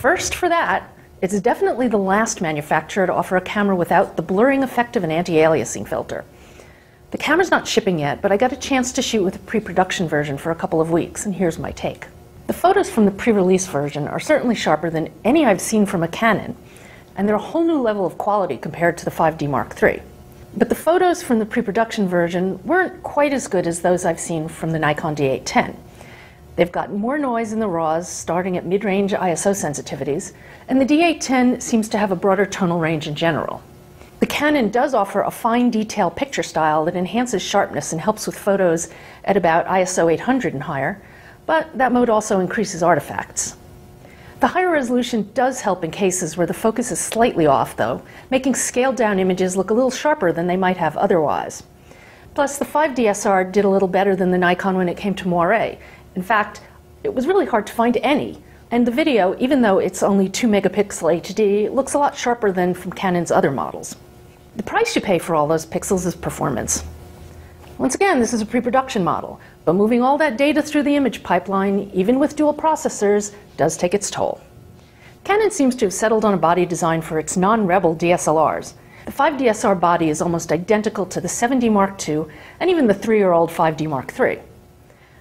first for that. It's definitely the last manufacturer to offer a camera without the blurring effect of an anti-aliasing filter. The camera's not shipping yet, but I got a chance to shoot with a pre-production version for a couple of weeks, and here's my take. The photos from the pre-release version are certainly sharper than any I've seen from a Canon, and they're a whole new level of quality compared to the 5D Mark III. But the photos from the pre-production version weren't quite as good as those I've seen from the Nikon D810. They've got more noise in the RAWs, starting at mid-range ISO sensitivities, and the D810 seems to have a broader tonal range in general. The Canon does offer a fine detail picture style that enhances sharpness and helps with photos at about ISO 800 and higher, but that mode also increases artifacts. The higher resolution does help in cases where the focus is slightly off, though, making scaled-down images look a little sharper than they might have otherwise. Plus, the 5DSR did a little better than the Nikon when it came to moiré. In fact, it was really hard to find any, and the video, even though it's only 2 megapixel HD, looks a lot sharper than from Canon's other models. The price you pay for all those pixels is performance. Once again, this is a pre-production model, but moving all that data through the image pipeline, even with dual processors, does take its toll. Canon seems to have settled on a body design for its non-Rebel DSLRs. The 5DSR body is almost identical to the 7D Mark II and even the 3-year-old 5D Mark III.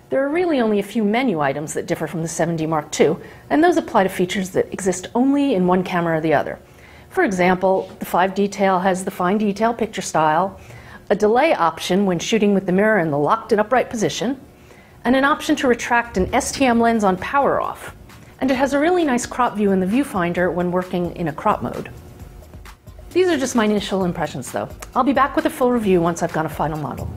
There are really only a few menu items that differ from the 7D Mark II, and those apply to features that exist only in one camera or the other. For example, the 5D tail has the fine detail picture style, a delay option when shooting with the mirror in the locked and upright position, and an option to retract an STM lens on power off. And it has a really nice crop view in the viewfinder when working in a crop mode. These are just my initial impressions though. I'll be back with a full review once I've got a final model.